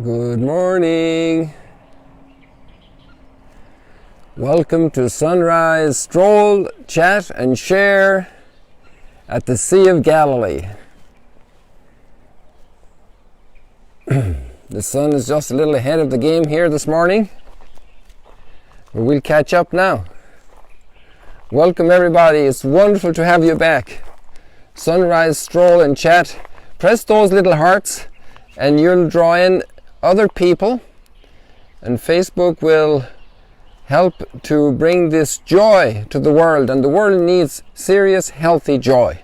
Good morning. Welcome to Sunrise Stroll, Chat and Share at the Sea of Galilee. The sun is just a little ahead of the game here this morning, but we'll catch up now. Welcome everybody, it's wonderful to have you back. Sunrise Stroll and Chat. Press those little hearts and you'll draw in other people, and Facebook will help to bring this joy to the world, and the world needs serious, healthy joy.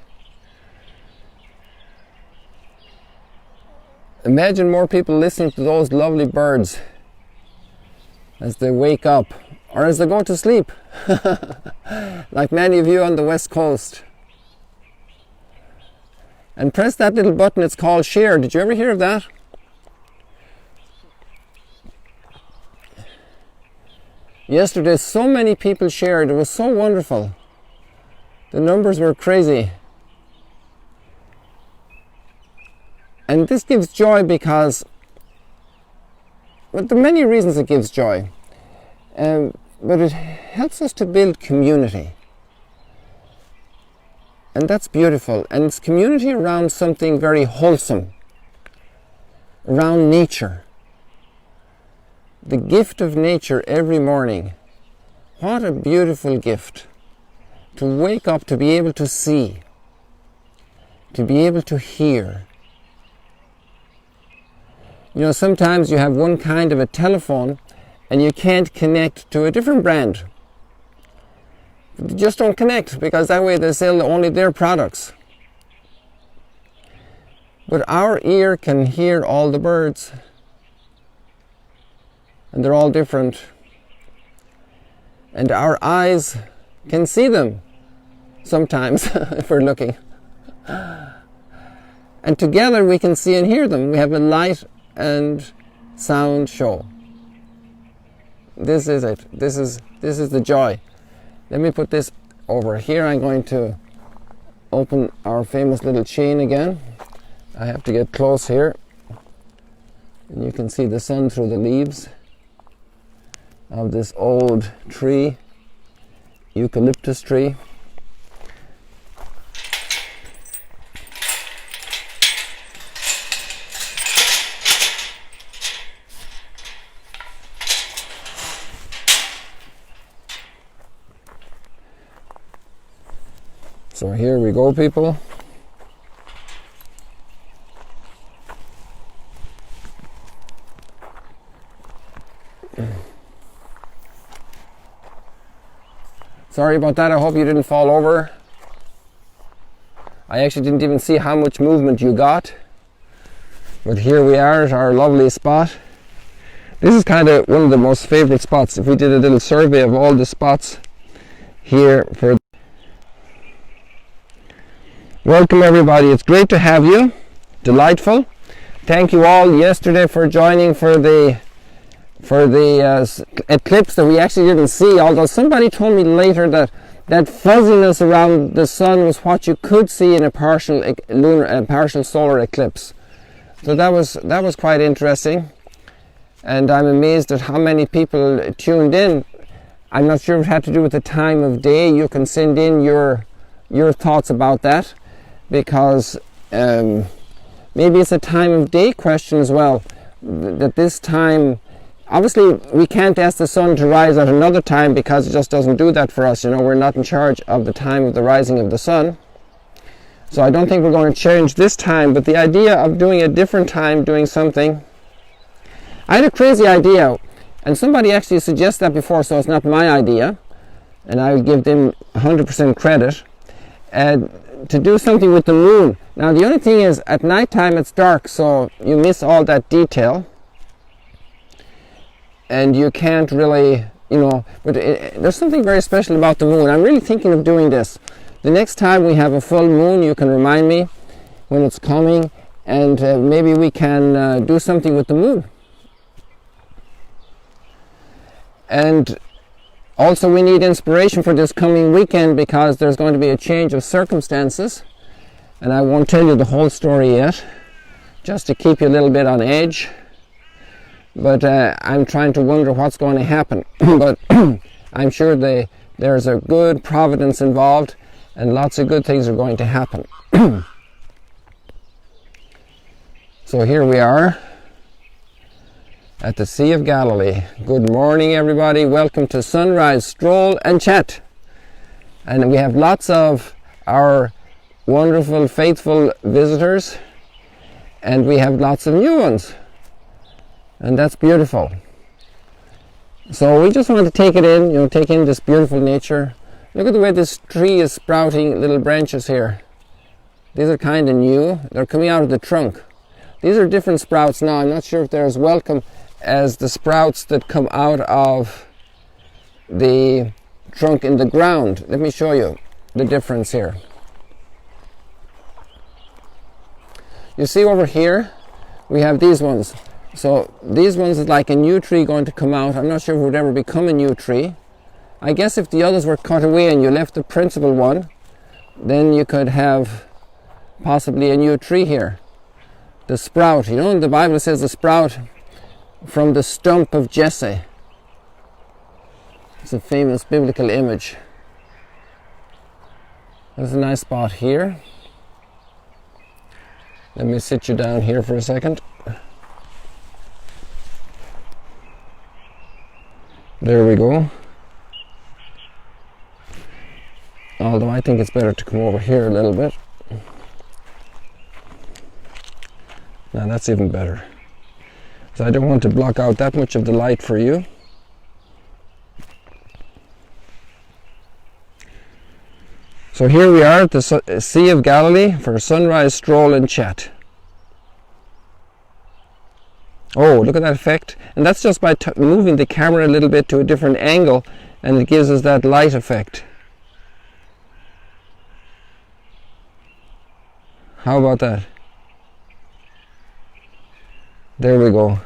Imagine more people listening to those lovely birds as they wake up or as they go to sleep, like many of you on the West Coast. And press that little button, it's called share. Did you ever hear of that? Yesterday, so many people shared. It was so wonderful. The numbers were crazy. And this gives joy because, well, there are many reasons it gives joy. But it helps us to build community. And that's beautiful. And it's community around something very wholesome, around nature. The gift of nature every morning. What a beautiful gift. To wake up, to be able to see, to be able to hear. You know, sometimes you have one kind of a telephone and you can't connect to a different brand. You just don't connect because that way they sell only their products. But our ear can hear all the birds. And they're all different. And our eyes can see them sometimes if we're looking. And together we can see and hear them. We have a light and sound show. This is it. This is the joy. Let me put this over here. I'm going to open our famous little chain again. I have to get close here. And you can see the sun through the leaves of this old tree, eucalyptus tree. So here we go, people. Sorry about that, I hope you didn't fall over. I actually didn't even see how much movement you got. But here we are at our lovely spot. This is kind of one of the most favorite spots. If we did a little survey of all the spots here for... Welcome everybody, it's great to have you. Delightful. Thank you all yesterday for joining for the eclipse that we actually didn't see, although somebody told me later that fuzziness around the sun was what you could see in a partial solar eclipse. So that was quite interesting, and I'm amazed at how many people tuned in. I'm not sure if it had to do with the time of day. You can send in your thoughts about that, because maybe it's a time of day question as well, that this time, obviously we can't ask the sun to rise at another time because it just doesn't do that for us. You know, we're not in charge of the time of the rising of the sun. So I don't think we're going to change this time, but the idea of doing a different time, doing something. I had a crazy idea, and somebody actually suggested that before, so it's not my idea, and I would give them 100% credit, to do something with the moon. Now the only thing is, at night time it's dark, so you miss all that detail. And you can't really, you know, but there's something very special about the moon. I'm really thinking of doing this. The next time we have a full moon, you can remind me when it's coming, and maybe we can do something with the moon. And also we need inspiration for this coming weekend because there's going to be a change of circumstances. And I won't tell you the whole story yet, just to keep you a little bit on edge. but I'm trying to wonder what's going to happen. But I'm sure there's a good providence involved, and lots of good things are going to happen. So here we are at the Sea of Galilee. Good morning, everybody. Welcome to Sunrise Stroll and Chat. And we have lots of our wonderful, faithful visitors, and we have lots of new ones. And that's beautiful. So we just want to take it in, take in this beautiful nature. Look at the way this tree is sprouting little branches here. These are kind of new. They're coming out of the trunk. These are different sprouts now. I'm not sure if they're as welcome as the sprouts that come out of the trunk in the ground. Let me show you the difference here. You see over here, we have these ones. So these ones is like a new tree going to come out. I'm not sure if it would ever become a new tree. I guess if the others were cut away and you left the principal one, then you could have possibly a new tree here. The sprout, the Bible says the sprout from the stump of Jesse. It's a famous biblical image. There's a nice spot here. Let me sit you down here for a second. There we go. Although I think it's better to come over here a little bit. Now that's even better. So I don't want to block out that much of the light for you. So here we are at the Sea of Galilee for a sunrise stroll and chat. Oh, look at that effect. And that's just by moving the camera a little bit to a different angle, and it gives us that light effect. How about that? There we go.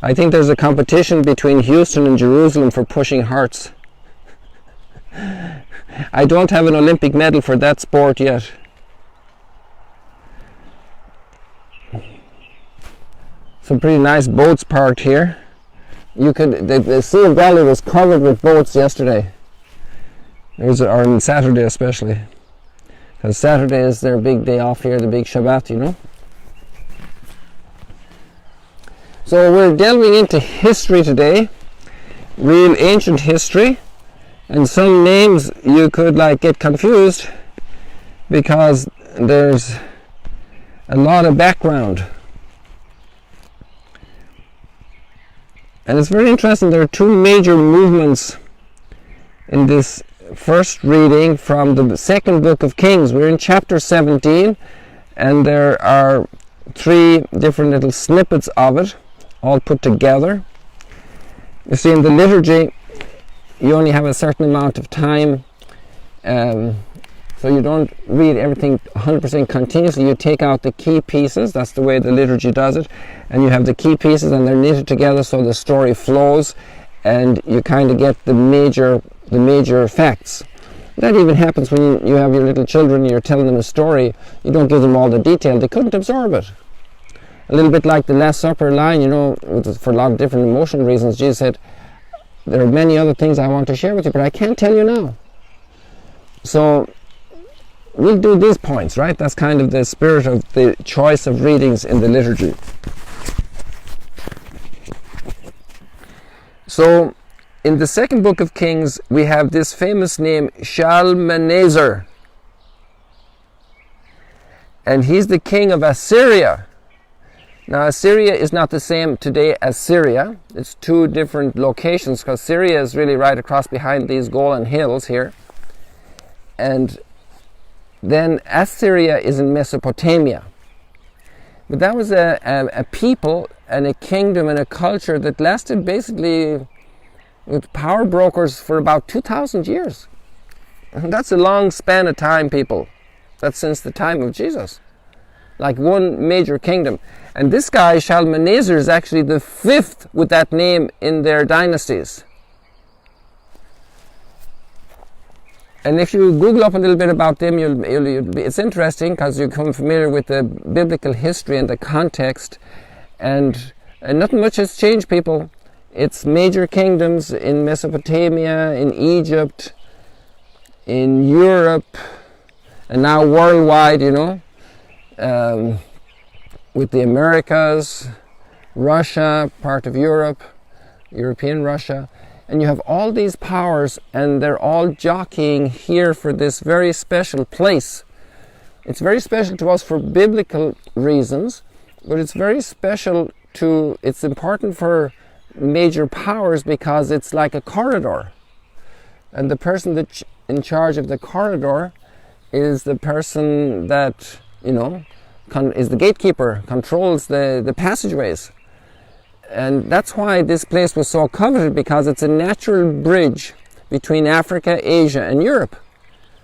I think there's a competition between Houston and Jerusalem for pushing hearts. I don't have an Olympic medal for that sport yet. Some pretty nice boats parked here. The Sea of Galilee was covered with boats yesterday. Or on Saturday especially. Because Saturday is their big day off here, the big Shabbat, So we're delving into history today, real ancient history, and some names you could get confused because there's a lot of background. And it's very interesting, there are two major movements in this first reading from the second book of Kings. We're in chapter 17, and there are three different little snippets of it, all put together. You see, in the liturgy, you only have a certain amount of time, so you don't read everything 100% continuously. You take out the key pieces. That's the way the liturgy does it. And you have the key pieces, and they're knitted together so the story flows, and you kind of get the major facts. That even happens when you have your little children and you're telling them a story. You don't give them all the detail. They couldn't absorb it. A little bit like the Last Supper line, for a lot of different emotional reasons. Jesus said, there are many other things I want to share with you, but I can't tell you now. So we'll do these points, right? That's kind of the spirit of the choice of readings in the liturgy. So in the second book of Kings, we have this famous name, Shalmaneser. And he's the king of Assyria. Now, Assyria is not the same today as Syria. It's two different locations, because Syria is really right across behind these Golan Hills here. And then Assyria is in Mesopotamia. But that was a people and a kingdom and a culture that lasted basically with power brokers for about 2,000 years. And that's a long span of time, people. That's since the time of Jesus. Like one major kingdom. And this guy, Shalmaneser, is actually the fifth with that name in their dynasties. And if you Google up a little bit about them, it's interesting because you become familiar with the biblical history and the context. And And nothing much has changed, people. It's major kingdoms in Mesopotamia, in Egypt, in Europe, and now worldwide, you know, with the Americas, Russia, part of Europe, European Russia, and you have all these powers, and they're all jockeying here for this very special place. It's very special to us for biblical reasons, but it's very special it's important for major powers because it's like a corridor. And the person that's in charge of the corridor is the person that, you know, is the gatekeeper, controls the passageways. And that's why this place was so coveted, because it's a natural bridge between Africa, Asia, and Europe.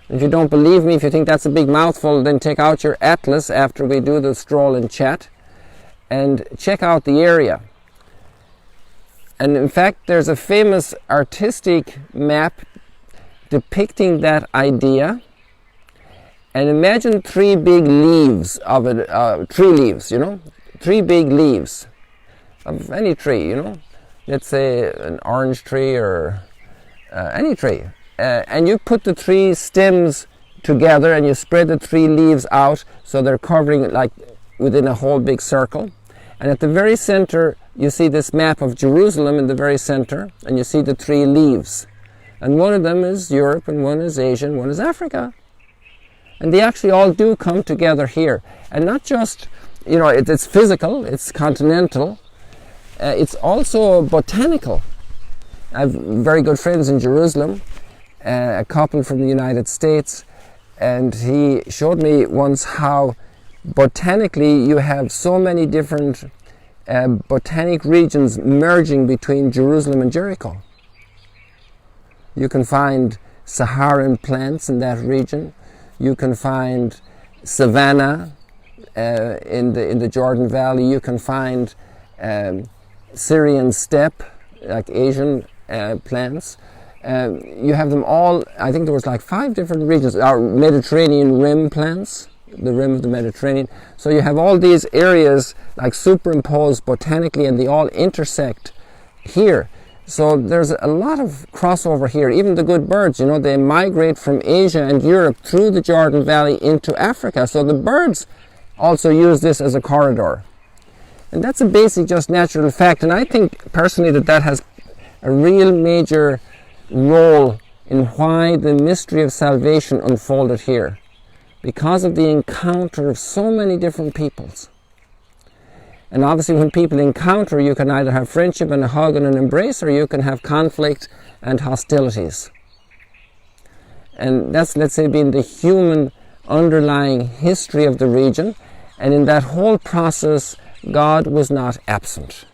If you don't believe me, if you think that's a big mouthful, then take out your atlas after we do the stroll and chat and check out the area. And in fact, there's a famous artistic map depicting that idea. And imagine 3 big leaves of it, tree leaves, you know, 3 big leaves of any tree, you know, let's say an orange tree or any tree. And you put the 3 stems together and you spread the 3 leaves out so they're covering like within a whole big circle. And at the very center, you see this map of Jerusalem in the very center, and you see the 3 leaves. And one of them is Europe, and one is Asia, and one is Africa. And they actually all do come together here. And not just, you know, it's physical, it's continental, it's also botanical. I have very good friends in Jerusalem, a couple from the United States, and he showed me once how botanically you have so many different botanic regions merging between Jerusalem and Jericho. You can find Saharan plants in that region. You can find savanna in the Jordan Valley. You can find Syrian steppe, like Asian plants. You have them all. I think there was like 5 different regions. Our Mediterranean rim plants, the rim of the Mediterranean. So you have all these areas like superimposed botanically, and they all intersect here. So there's a lot of crossover here. Even the good birds, you know, they migrate from Asia and Europe through the Jordan Valley into Africa. So the birds also use this as a corridor. And that's a basic, just natural fact. And I think personally that has a real major role in why the mystery of salvation unfolded here. Because of the encounter of so many different peoples. And obviously when people encounter, you can either have friendship and a hug and an embrace, or you can have conflict and hostilities. And that's, let's say, been the human underlying history of the region. And in that whole process, God was not absent.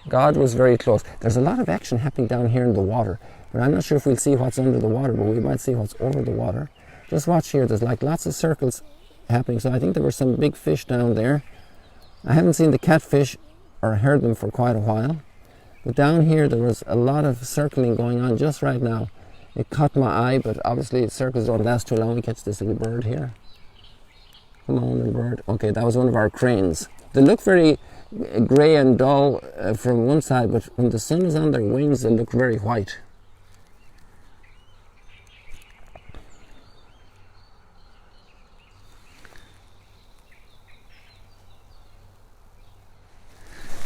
God was very close. There's a lot of action happening down here in the water, but I'm not sure if we'll see what's under the water, but we might see what's over the water. Just watch here, there's like lots of circles happening. So I think there were some big fish down there. I haven't seen the catfish or heard them for quite a while. But down here there was a lot of circling going on just right now. It caught my eye, but obviously circles don't last too long. We catch this little bird here. Come on, little bird. Okay, that was one of our cranes. They look very grey and dull from one side, but when the sun is on their wings, they look very white.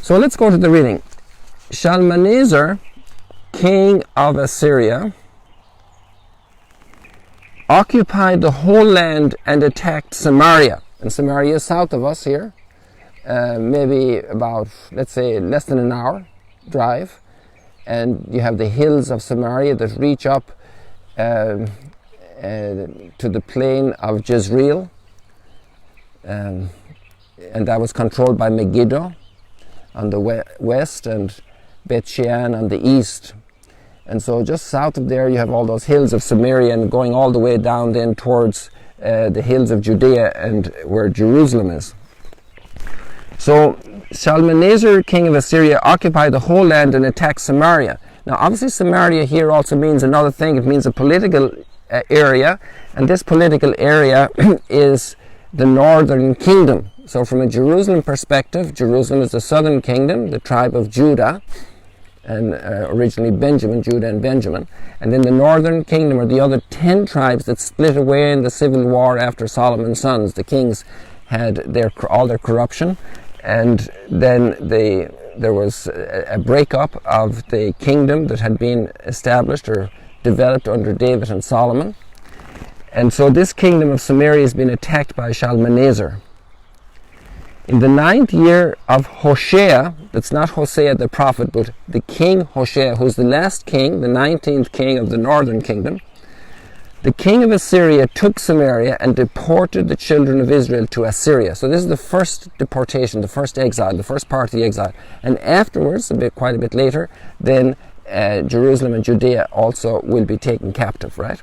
So let's go to the reading. Shalmaneser, king of Assyria, occupied the whole land and attacked Samaria. And Samaria is south of us here, maybe about, let's say, less than an hour drive. And you have the hills of Samaria that reach up to the plain of Jezreel. And that was controlled by Megiddo on the west and Beth Shean on the east. And so just south of there you have all those hills of Samaria, and going all the way down then towards the hills of Judea and where Jerusalem is. So Shalmaneser, king of Assyria, occupied the whole land and attacked Samaria. Now obviously Samaria here also means another thing. It means a political area, and this political area is the northern kingdom. So from a Jerusalem perspective, Jerusalem is the southern kingdom, the tribe of Judah, and originally Benjamin, Judah and Benjamin. And then the northern kingdom are the other 10 tribes that split away in the civil war after Solomon's sons. The kings had all their corruption, and then there was a breakup of the kingdom that had been established or developed under David and Solomon. And so this kingdom of Samaria has been attacked by Shalmaneser. In the 9th year of Hoshea, that's not Hosea the prophet, but the king Hoshea, who's the last king, the 19th king of the northern kingdom, the king of Assyria took Samaria and deported the children of Israel to Assyria. So this is the first deportation, the first exile, the first part of the exile. And afterwards, quite a bit later, then Jerusalem and Judea also will be taken captive, right?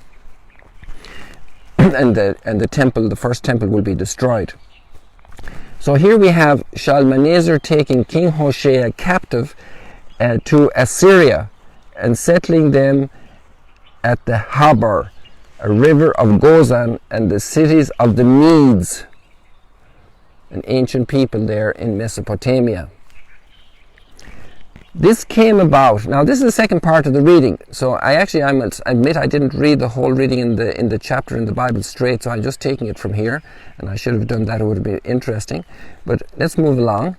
and the temple, the first temple, will be destroyed. So here we have Shalmaneser taking King Hoshea captive to Assyria and settling them at the Habor, a river of Gozan, and the cities of the Medes, an ancient people there in Mesopotamia. This came about. Now this is the second part of the reading. So I must admit I didn't read the whole reading in the chapter in the Bible straight, so I'm just taking it from here, and I should have done that. It would have been interesting. But let's move along.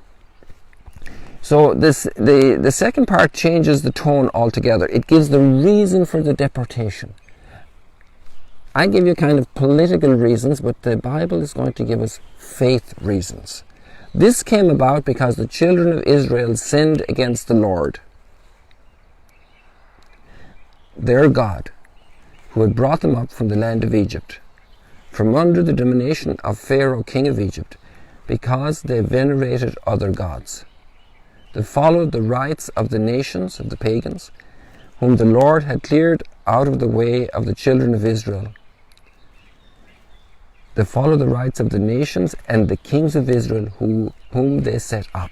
So the second part changes the tone altogether. It gives the reason for the deportation. I give you kind of political reasons, but the Bible is going to give us faith reasons. This came about because the children of Israel sinned against the Lord, their God, who had brought them up from the land of Egypt, from under the domination of Pharaoh, king of Egypt, because they venerated other gods. They followed the rites of the nations, of the pagans, whom the Lord had cleared out of the way of the children of Israel. They follow the rights of the nations and the kings of Israel whom they set up.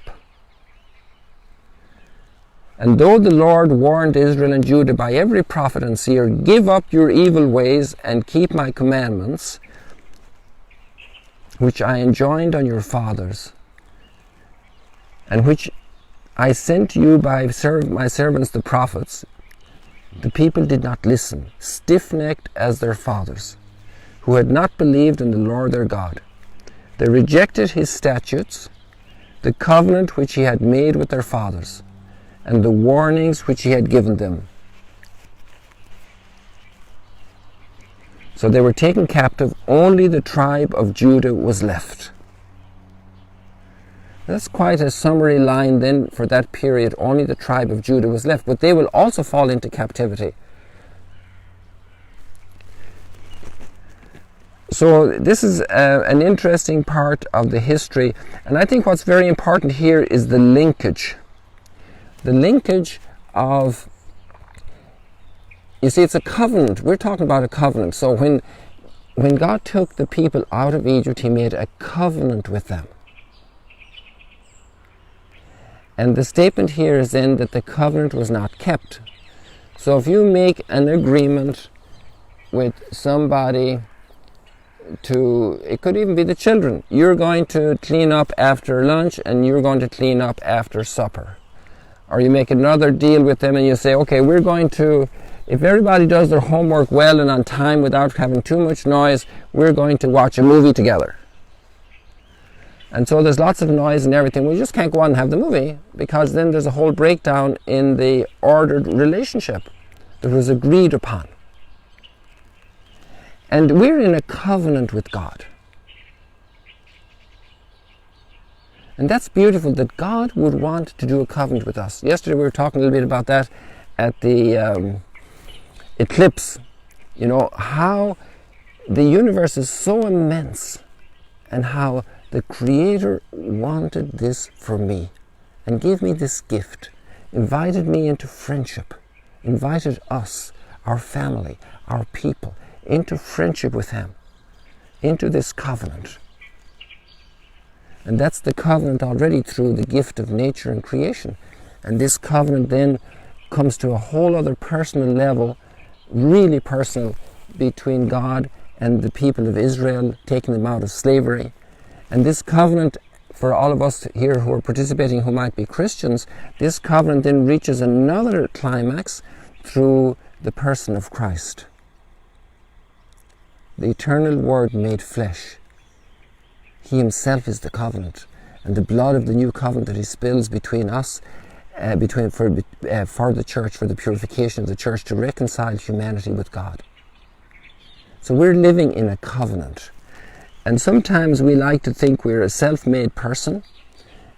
And though the Lord warned Israel and Judah by every prophet and seer, give up your evil ways and keep my commandments, which I enjoined on your fathers, and which I sent to you by my servants the prophets, the people did not listen, stiff-necked as their fathers, who had not believed in the Lord their God. They rejected his statutes, the covenant which he had made with their fathers, and the warnings which he had given them. So they were taken captive. Only the tribe of Judah was left. That's quite a summary line then for that period. Only the tribe of Judah was left, but they will also fall into captivity. So this is an interesting part of the history, and I think what's very important here is the linkage. The linkage of, you see, it's a covenant. We're talking about a covenant. So when God took the people out of Egypt, he made a covenant with them. And the statement here is then that the covenant was not kept. So if you make an agreement with somebody, it could even be the children. You're going to clean up after lunch and you're going to clean up after supper. Or you make another deal with them and you say, okay, we're going to, if everybody does their homework well and on time without having too much noise, we're going to watch a movie together. And so there's lots of noise and everything. We just can't go on and have the movie, because then there's a whole breakdown in the ordered relationship that was agreed upon. And we're in a covenant with God. And that's beautiful, that God would want to do a covenant with us. Yesterday we were talking a little bit about that at the eclipse. You know, how the universe is so immense and how the Creator wanted this for me and gave me this gift, invited me into friendship, invited us, our family, our people, into friendship with Him, into this covenant. And that's the covenant already through the gift of nature and creation. And this covenant then comes to a whole other personal level, really personal, between God and the people of Israel, taking them out of slavery. And this covenant, for all of us here who are participating who might be Christians, this covenant then reaches another climax through the person of Christ. The eternal Word made flesh. He himself is the covenant, and the blood of the new covenant that he spills between us, for the church, for the purification of the church, to reconcile humanity with God. So we're living in a covenant. And sometimes we like to think we're a self-made person,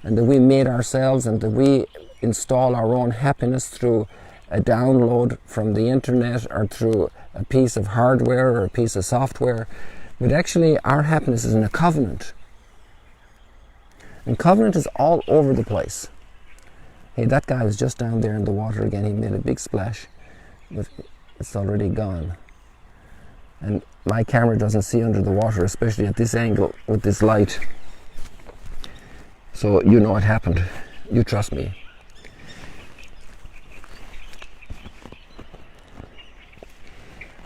and that we made ourselves, and that we install our own happiness through a download from the internet or through a piece of hardware or a piece of software. But actually our happiness is in a covenant. And covenant is all over the place. Hey, that guy was just down there in the water again. He made a big splash, but it's already gone. And my camera doesn't see under the water, especially at this angle with this light. So you know what happened. You trust me.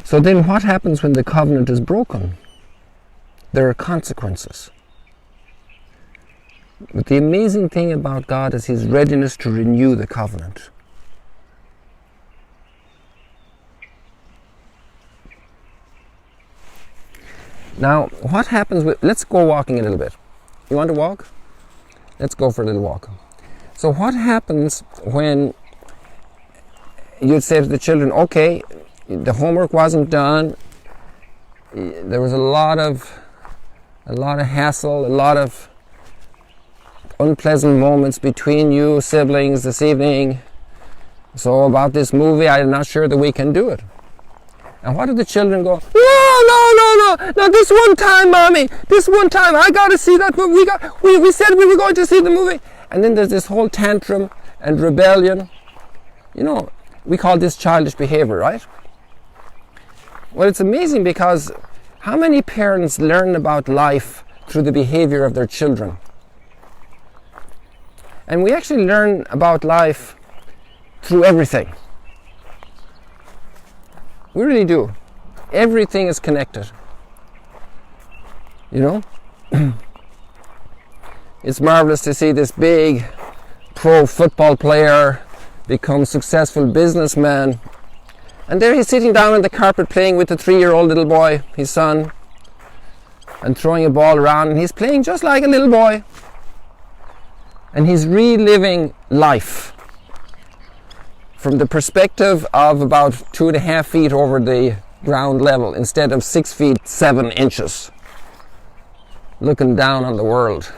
So then what happens when the covenant is broken? There are consequences. But the amazing thing about God is his readiness to renew the covenant. Now, what happens with, let's go walking a little bit. You want to walk? Let's go for a little walk. So what happens when you'd say to the children, okay, the homework wasn't done, there was a lot of hassle, a lot of unpleasant moments between you siblings this evening. So about this movie, I'm not sure that we can do it. And what do the children go? No, this one time, Mommy, this one time, I got to see that movie. We said we were going to see the movie. And then there's this whole tantrum and rebellion. You know, we call this childish behavior, right? Well, it's amazing because how many parents learn about life through the behavior of their children? And we actually learn about life through everything. We really do. Everything is connected. You know? It's marvelous to see this big pro football player become successful businessman. And there he's sitting down on the carpet playing with the 3-year-old little boy, his son, and throwing a ball around, and he's playing just like a little boy. And he's reliving life from the perspective of about 2.5 feet over the ground level instead of 6 feet 7 inches, looking down on the world.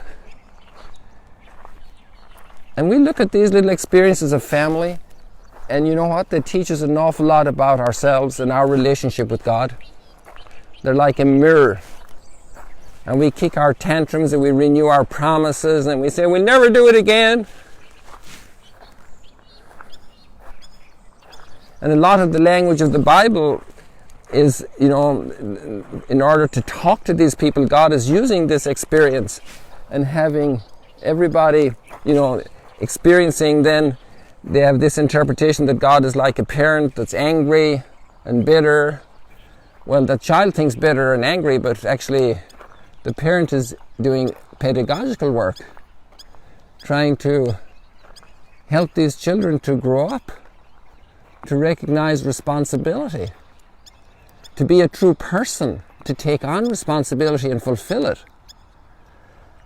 And we look at these little experiences of family, and you know what? They teach us an awful lot about ourselves and our relationship with God. They're like a mirror. And we kick our tantrums and we renew our promises and we say we'll never do it again. And a lot of the language of the Bible is, you know, in order to talk to these people, God is using this experience and having everybody, you know, experiencing, then they have this interpretation that God is like a parent that's angry and bitter. Well, the child thinks bitter and angry, but actually the parent is doing pedagogical work, trying to help these children to grow up, to recognize responsibility, to be a true person, to take on responsibility and fulfill it.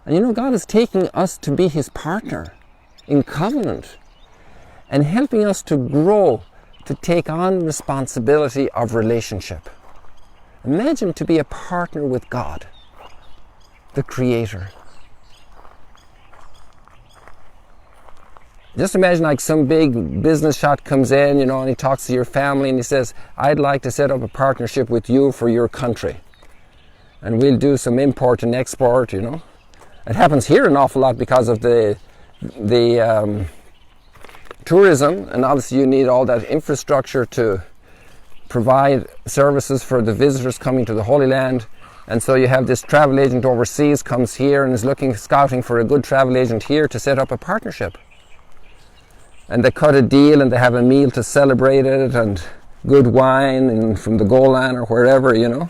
And you know, God is taking us to be his partner in covenant and helping us to grow, to take on responsibility of relationship. Imagine to be a partner with God, the Creator. Just imagine like some big business shot comes in, you know, and he talks to your family and he says, I'd like to set up a partnership with you for your country. And we'll do some import and export, you know. It happens here an awful lot because of the tourism, and obviously you need all that infrastructure to provide services for the visitors coming to the Holy Land. And so you have this travel agent overseas comes here and is scouting for a good travel agent here to set up a partnership. And they cut a deal and they have a meal to celebrate it and good wine and from the Golan or wherever, you know,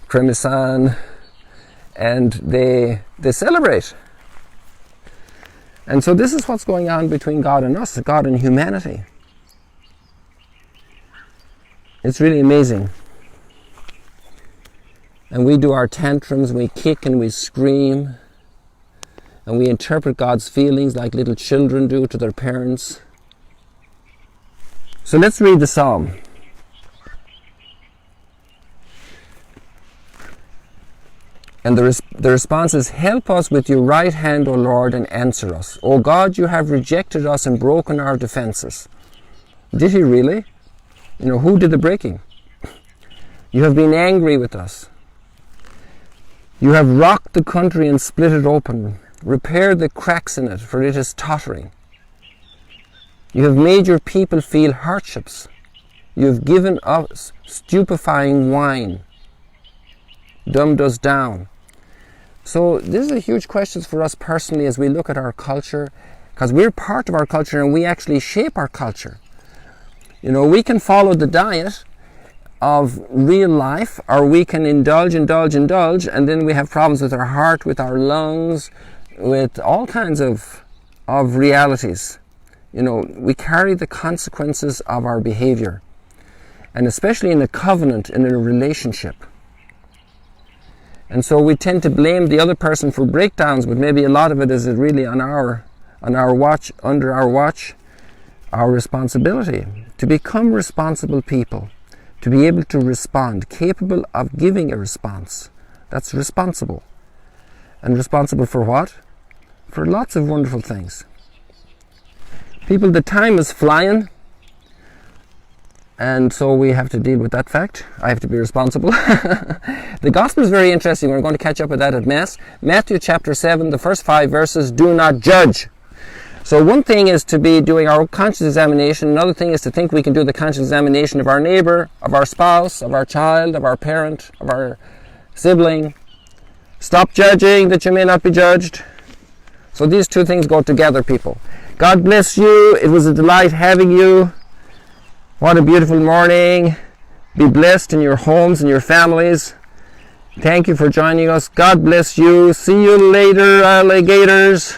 Cremisan. and they celebrate. And so this is what's going on between God and us, God and humanity. It's really amazing. And we do our tantrums, we kick and we scream, and we interpret God's feelings like little children do to their parents. So let's read the psalm. And the response is, help us with your right hand, O Lord, and answer us. O God, you have rejected us and broken our defenses. Did he really? Who did the breaking? You have been angry with us. You have rocked the country and split it open. Repair the cracks in it, for it is tottering. You have made your people feel hardships. You have given us stupefying wine. Dumbed us down. So this is a huge question for us personally as we look at our culture, because we're part of our culture and we actually shape our culture. We can follow the diet of real life, or we can indulge, and then we have problems with our heart, with our lungs, with all kinds of realities. We carry the consequences of our behavior, and especially in a covenant, in a relationship. And so we tend to blame the other person for breakdowns, but maybe a lot of it is really on our watch, under our watch, our responsibility to become responsible people, to be able to respond, capable of giving a response. That's responsible. And responsible for what? For lots of wonderful things. People, the time is flying, and so we have to deal with that fact. I have to be responsible. The gospel is very interesting. We're going to catch up with that at Mass. Matthew chapter 7, the first 5 verses, do not judge. So one thing is to be doing our conscience examination. Another thing is to think we can do the conscience examination of our neighbor, of our spouse, of our child, of our parent, of our sibling. Stop judging that you may not be judged. So these two things go together, people. God bless you. It was a delight having you. What a beautiful morning. Be blessed in your homes and your families. Thank you for joining us. God bless you. See you later, alligators.